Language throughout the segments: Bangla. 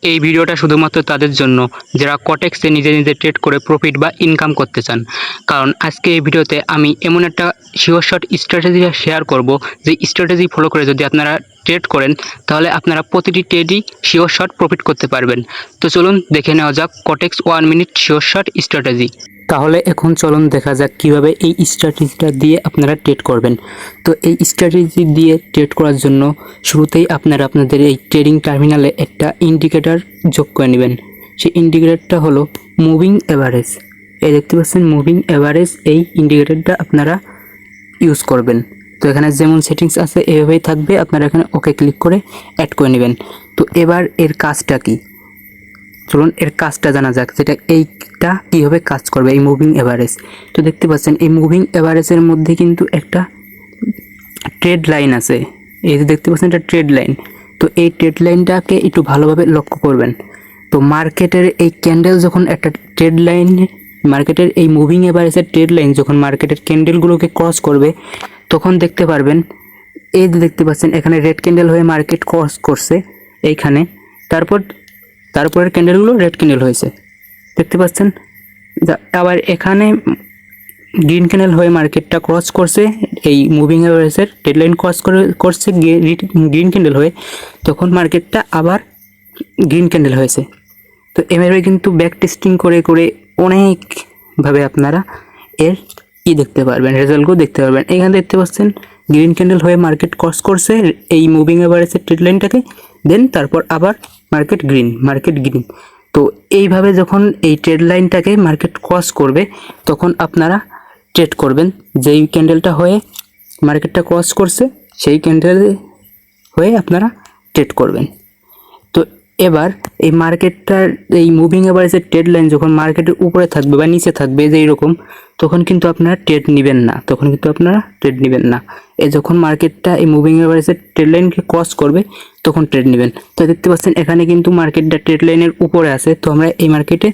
এই ভিডিওটা শুধুমাত্র তাদের জন্য যারা কটেক্সে নিজে নিজে ট্রেড করে প্রফিট বা ইনকাম করতে চান। কারণ আজকে এই ভিডিওতে আমি এমন একটা শিওর শট স্ট্র্যাটেজি শেয়ার করব, যে স্ট্র্যাটেজি ফলো করে যদি আপনারা ট্রেড করেন তাহলে আপনারা প্রতিটি ট্রেডই শিওর শট প্রফিট করতে পারবেন। তো চলুন দেখে নেওয়া যাক কটেক্স 1 মিনিট শিওর শট স্ট্র্যাটেজি। তাহলে এখন চলুন দেখা যাক কিভাবে এই স্ট্র্যাটেজিটা দিয়ে আপনারা ট্রেড করবেন। তো এই স্ট্র্যাটেজি দিয়ে ট্রেড করার জন্য শুরুতেই আপনারা আপনাদের এই ট্রেডিং টার্মিনালে একটা ইন্ডিকেটর যোগ করে নেবেন। সেই ইন্ডিকেটরটা হলো মুভিং এভারেজ। এই দেখতে পাচ্ছেন মুভিং এভারেজ, এই ইন্ডিকেটরটা আপনারা ইউজ করবেন। তো এখানে যেমন সেটিংস আছে এভাবেই থাকবে, আপনারা এখানে ওকে ক্লিক করে অ্যাড করে নেবেন। তো এবার এর কাজটা কি, চলুন এর কাজটা জানা যাক, যেটা এইটা কীভাবে কাজ করবে এই মুভিং এভারেজ। তো দেখতে পাচ্ছেন এই মুভিং এভারেজের মধ্যে কিন্তু একটা ট্রেড লাইন আছে। এই যে দেখতে পাচ্ছেন এটা ট্রেড লাইন। তো এই ট্রেড লাইনটাকে একটু ভালোভাবে লক্ষ্য করবেন। তো মার্কেটের এই ক্যান্ডেল যখন একটা ট্রেড লাইন, মার্কেটের এই মুভিং এভারেজের ট্রেড লাইন যখন মার্কেটের ক্যান্ডেলগুলোকে ক্রস করবে, তখন দেখতে পারবেন এই যে দেখতে পাচ্ছেন এখানে রেড ক্যান্ডেল হয়ে মার্কেট ক্রস করছে এইখানে, তারপরের ক্যান্ডেলগুলো রেড ক্যান্ডেল হয়েছে দেখতে পাচ্ছেন। আবার এখানে গ্রিন ক্যান্ডেল হয়ে মার্কেটটা ক্রস করছে, এই মুভিং এভারেজের ডেডলাইন ক্রস করছে গ্রিন ক্যান্ডেল হয়ে, তখন মার্কেটটা আবার গ্রিন ক্যান্ডেল হয়েছে। তো এভাবে কিন্তু ব্যাক টেস্টিং করে করে অনেকভাবে আপনারা এর দেখতে পারবেন, রেজাল্টগুলো দেখতে পারবেন। এখানে দেখতে পাচ্ছেন গ্রিন ক্যান্ডেল হয়ে মার্কেট ক্রস করছে এই মুভিং এভারেজের ডেডলাইনটাকে, দেন তারপর আবার মার্কেট গ্রিন। তো এইভাবে যখন এই ট্রেড লাইনটাকে মার্কেট ক্রস করবে তখন আপনারা ট্রেড করবেন। যেই ক্যান্ডেলটা হয়ে মার্কেটটা ক্রস করছে সেই ক্যান্ডেল হয়ে আপনারা ট্রেড করবেন। তো এবার এই মার্কেটটার এই মুভিং এভারেজের ট্রেড লাইন যখন মার্কেটের উপরে থাকবে বা নিচে থাকবে যেই রকম, তখন কিন্তু আপনারা ট্রেড নেবেন না। যখন মার্কেটটা এই মুভিং এভারেজের ট্রেড লাইনকে ক্রস করবে তখন ট্রেড নেবেন। তো দেখতে পাচ্ছেন এখানে কিন্তু মার্কেটটা ট্রেড লাইনের উপরে আছে, তো আমরা এই মার্কেটে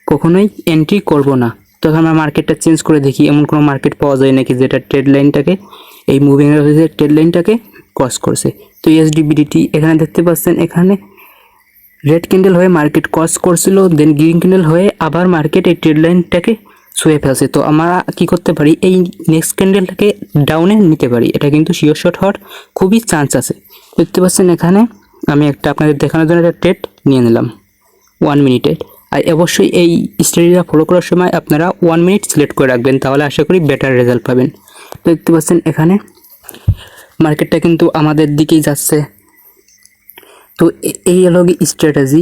কখনোই এন্ট্রি করব না। তখন আমরা মার্কেটটা চেঞ্জ করে দেখি এমন কোনো মার্কেট পাওয়া যায় নাকি যেটা ট্রেড লাইনটাকে, এই মুভিং এভারেজের ট্রেড লাইনটাকে ক্রস করছে। তো ইউএসডিবিডিটি এখানে দেখতে পাচ্ছেন এখানে রেড ক্যান্ডেল হয়ে মার্কেট ক্রস করছিল, দেন গ্রিন ক্যান্ডেল হয়ে আবার মার্কেট এই ট্রেড লাইনটাকে ছুঁয়ে ফেলছে। তো আমরা কি করতে পারি, এই নেক্সট ক্যান্ডেলটাকে ডাউনে নিতে পারি, এটা কিন্তু শিওর শট হওয়ার খুবই চান্স আছে। দেখতে পাচ্ছেন এখানে আমি একটা আপনাদের দেখানোর জন্য একটা ট্রেড নিয়ে নিলাম 1 মিনিটের। আর অবশ্যই এই স্ট্র্যাটেজিটা ফলো করার সময় আপনারা 1 মিনিট সিলেক্ট করে রাখবেন, তাহলে আশা করি বেটার রেজাল্ট পাবেন। তো দেখতে পাচ্ছেন এখানে মার্কেটটা কিন্তু আমাদের দিকেই যাচ্ছে। তো এই হলো স্ট্র্যাটেজি,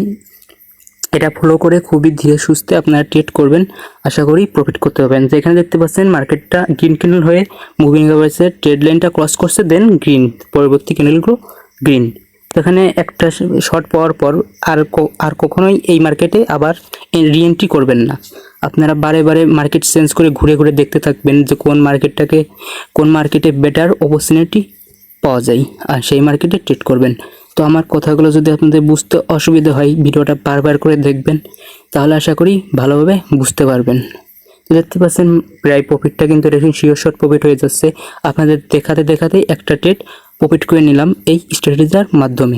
এটা ফলো করে খুবই ধীরে সুস্থে আপনারা ট্রেড করবেন, আশা করি প্রফিট করতে পারবেন। যেখানে দেখতে পাচ্ছেন মার্কেটটা গ্রিন ক্যান্ডেল হয়ে মুভিং এভারেজের ট্রেড লাইনটা ক্রস করছে, দেন গ্রিন, পরবর্তী ক্যান্ডেলগুলো গ্রিন। তো এখানে একটা শর্ট পাওয়ার পর আর কখনোই এই মার্কেটে আবার রিএন্ট্রি করবেন না। আপনারা বারে বারে মার্কেট চেঞ্জ করে ঘুরে ঘুরে দেখতে থাকবেন যে কোন মার্কেটে বেটার অপরচুনিটি পাওয়া যায়, আর সেই মার্কেটে ট্রেড করবেন। তো আমার কথাগুলো যদি আপনাদের বুঝতে অসুবিধা হয়, ভিডিওটা বারবার করে দেখবেন, তাহলে আশা করি ভালোভাবে বুঝতে পারবেন। দেখতে পাচ্ছেন প্রায় প্রফিটটা কিন্তু দেখুন শিওর শট প্রফিট হয়ে যাচ্ছে। আপনাদের দেখাতেই একটা ট্রেড প্রফিট করে নিলাম এই স্ট্র্যাটেজির মাধ্যমে।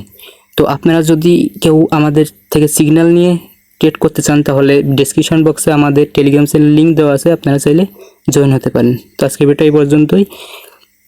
তো আপনারা যদি কেউ আমাদের থেকে সিগন্যাল নিয়ে ট্রেড করতে চান, তাহলে ডেসক্রিপশন বক্সে আমাদের টেলিগ্রাম চ্যানেল লিঙ্ক দেওয়া আছে, আপনারা চাইলে জয়েন হতে পারেন। তো আজকে ভিডিওটা এই পর্যন্তই।